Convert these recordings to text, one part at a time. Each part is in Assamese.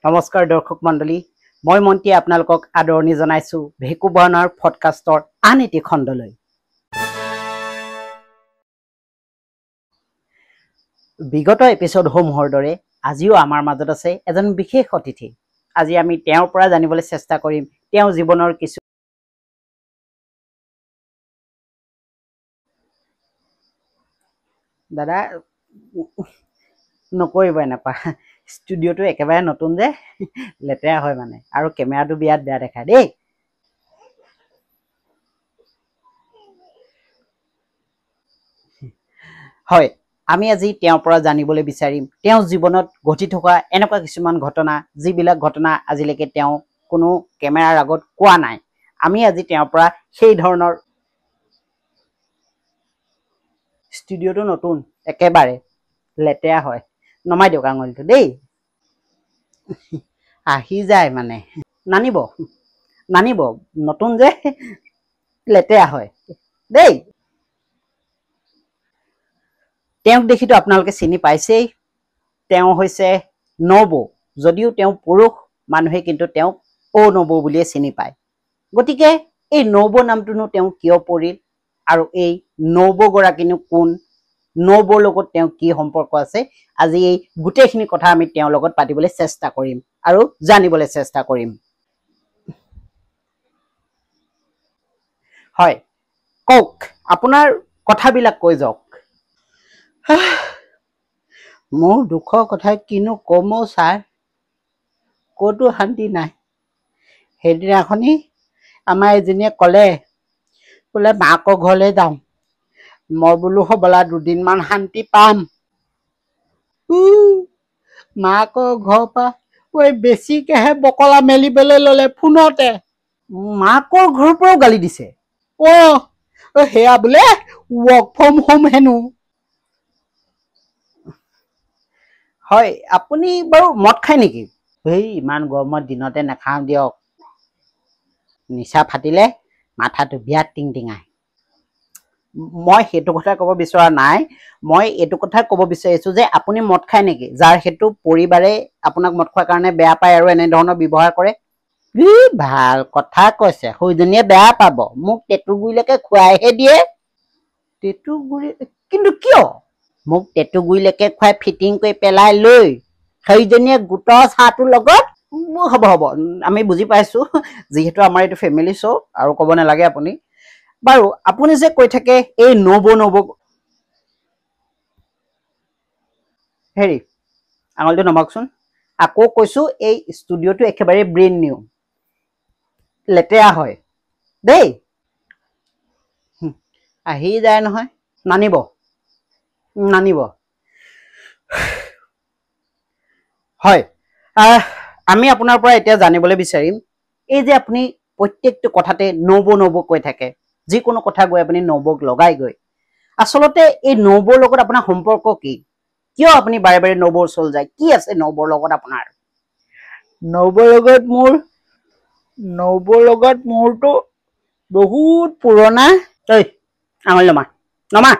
নমস্কাৰ দৰ্শক মণ্ডলী মই মন্ত্ৰী আপোনালোকক আদৰণি জনাইছো ভেকু ভাওনাৰ পডকাষ্টৰ আন এটি খণ্ডলৈ বিগত এপিসোড সমূহৰ দৰে আজিও আমাৰ মাজত আছে এজন বিশেষ অতিথি আজি আমি তেওঁৰ পৰা জানিবলৈ চেষ্টা কৰিম তেওঁৰ জীৱনৰ কিছু দাদা নকৰিব এনেকুৱা ষ্টুডিওটো একেবাৰে নতুন যে লেতেৰা হয় মানে আৰু কেমেৰাটো বিয়াত বেয়া দেখায় দেই হয় আমি আজি তেওঁৰ পৰা জানিবলৈ বিচাৰিম তেওঁৰ জীৱনত ঘটি থকা এনেকুৱা কিছুমান ঘটনা যিবিলাক ঘটনা আজিলৈকে তেওঁ কোনো কেমেৰাৰ আগত কোৱা নাই আমি আজি তেওঁৰ পৰা সেই ধৰণৰ ষ্টুডিওটো নতুন একেবাৰে লেতেৰা হয় নমাই দিওক আঙুলিটো দেই আহি যায় মানে নানিব নতুন যে লেতেৰা হয় দেই তেওঁক দেখিতো আপোনালোকে চিনি পাইছেই তেওঁ হৈছে নবৌ যদিও তেওঁ পুৰুষ মানুহে কিন্তু তেওঁক ও নবৌ বুলিয়ে চিনি পায় গতিকে এই নবৌ নামটোনো তেওঁ কিয় পৰিল আৰু এই নবৌ গৰাকীনো কোন নবৌৰ লগত তেওঁ কি সম্পৰ্ক আছে আজি এই গোটেইখিনি কথা আমি তেওঁৰ লগত পাতিবলৈ চেষ্টা কৰিম আৰু জানিবলৈ চেষ্টা কৰিম হয় কওক আপোনাৰ কথাবিলাক কৈ যাওক মোৰ দুখৰ কথা কিনো কম ছাৰ ক'তো শান্তি নাই সেইদিনাখনি আমাৰ এজনীয়ে ক'লে বোলে মাকৰ ঘৰলৈ যাওঁ মই বোলো হ'বলা দুদিনমান শান্তি পাম মাকৰ ঘৰৰ পৰা বেছিকেহে বকলা মেলিবলৈ ল'লে ফোনতে মাকৰ ঘৰৰ পৰাও গালি দিছে সেয়া বোলে ৱৰ্ক ফ্ৰম হোম হেনো হয় আপুনি বাৰু মদ খায় নেকি ইমান গৰমৰ দিনতে নাখাওঁ দিয়ক নিচা ফাটিলে মাথাটো বিৰাট টিংটিঙায় মই সেইটো কথা ক'ব বিচৰা নাই মই এইটো কথা ক'ব বিচাৰিছো যে আপুনি মদ খায় নেকি যাৰ সেইটো পৰিবাৰে আপোনাক মদ খোৱাৰ কাৰণে বেয়া পায় আৰু এনে ধৰণৰ ব্যৱহাৰ কৰে ভাল কথা কৈছে সৌজনীয়ে বেয়া পাব মোক টেটুগুৰিলৈকে খুৱাইহে দিয়ে টেটুগুৰি কিন্তু কিয় মোক টেটুগুৰিলৈকে খুৱাই ফিটিং কৰি পেলাই লৈ সেইজনীয়ে গোটৰ চাহটোৰ লগত হ'ব আমি বুজি পাইছো যিহেতু আমাৰ এইটো ফেমিলি শ্ব' আৰু ক'ব নালাগে আপুনি বাৰু আপুনি যে কৈ থাকে এই নবৌ হেৰি আঙুলিটো নমাওকচোন আকৌ কৈছো এই ষ্টুডিওটো একেবাৰে ব্ৰেণ্ড নিউ লেতেৰা হয় দেই আহি যায় নহয় নানিব হয় আমি আপোনাৰ পৰা এতিয়া জানিবলৈ বিচাৰিম এই যে আপুনি প্ৰত্যেকটো কথাতে নবৌ কৈ থাকে যিকোনো কথা গৈ আপুনি নবৌক লগাই গৈ আচলতে এই নবৌৰ লগত আপোনাৰ সম্পৰ্ক কি কিয় আপুনি বাৰে বাৰে নবৌৰ ওচৰলৈ যায় কি আছে নবৌৰ লগত আপোনাৰ নবৌৰ লগত মোৰতো বহুত পুৰণা আঙুলি নমা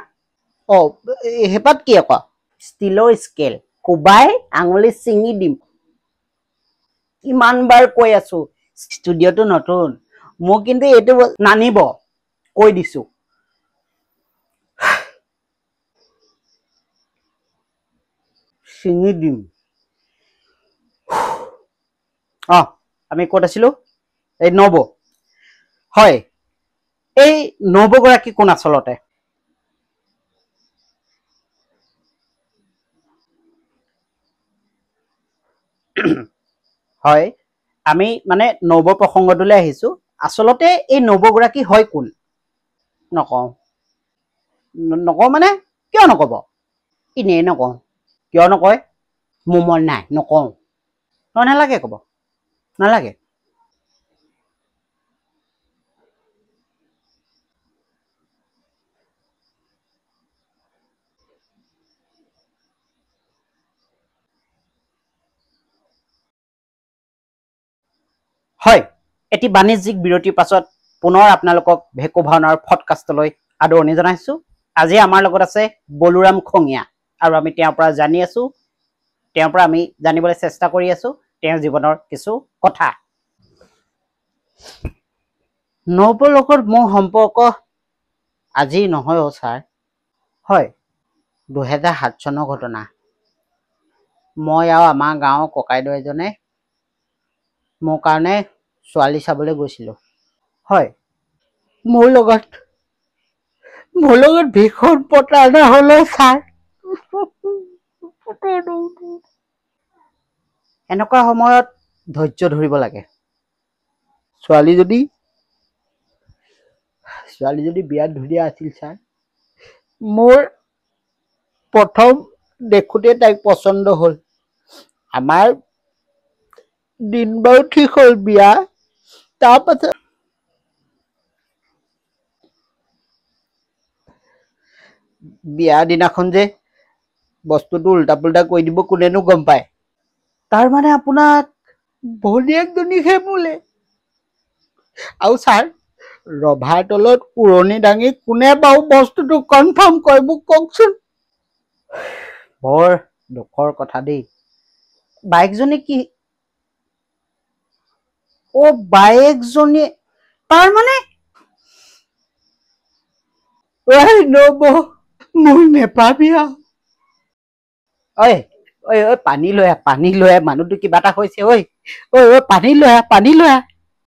হেপাত কি আকৌ ষ্টিলৰ স্কেল কোবাই আঙুলি চিঙি দিম কিমান বাৰ কৈ আছো ষ্টুডিওটো নতুন মোক কিন্তু এইটো নানিব কৈ দিছো চিঙি দিম আমি ক'ত আছিলো এই নবৌ হয় এই নবৌ গৰাকী কোন আচলতে হয় আমি মানে নবৌ প্ৰসংগটোলৈ আহিছো আচলতে এই নবৌ গৰাকী হয় কোন নকওঁ মানে কিয় নকব এনেই নকওঁ কিয় নকয় মোৰ মন নাই নকওঁ নালাগে কব নালাগে হয় এটি বাণিজ্যিক বিৰতিৰ পাছত পুনৰ আপোনালোকক ভেকু ভাওনাৰ পডকাষ্টলৈ আদৰণি জনাইছো আজি আমাৰ লগত আছে বলোৰাম খঙীয়া আৰু আমি তেওঁৰ পৰা জানি আছো তেওঁৰ পৰা আমি জানিবলৈ চেষ্টা কৰি আছো তেওঁৰ জীৱনৰ কিছু কথা। নৱৰ লগত মোৰ সম্পৰ্ক আজি নহয় অ' ছাৰ। হয়, 2007 চনৰ ঘটনা। মই আৰু আমাৰ গাঁৱৰ ককাইদেউ এজনে মোৰ কাৰণে ছোৱালী চাবলৈ গৈছিলোঁ। হয়, মোৰ লগত ভীষণ প্ৰতাৰণা হ'লে ছাৰ। এনেকুৱা সময়ত ধৈৰ্য ধৰিব লাগে। ছোৱালী যদি বিৰাট ধুনীয়া আছিল ছাৰ। মোৰ প্ৰথম দেখোঁতে তাইক পচন্দ হ'ল। আমাৰ দিন বাৰু ঠিক হ'ল বিয়া। তাৰপাছত বিয়াৰ দিনাখন যে বস্তুটো উল্টা পুল্টা কৰি দিব কোনেনো গম পায়। তাৰমানে আপোনাক ভনীয়েকজনীকহে বোলে। আৰু ছাৰ, ৰভাৰ তলত উৰণি দাঙি কোনে বাৰু বস্তুটো কনফাৰ্ম কৰে মোক কওকচোন। বৰ দুখৰ কথা দেই। বাইকজনী কি? অ' বাইকজনী তাৰমানে নব মোৰ নেপাবি আৰু। ঐ পানী লৈ আহ, মানুহটো কিবা এটা হৈছে। ঐ পানী লৈ আহ।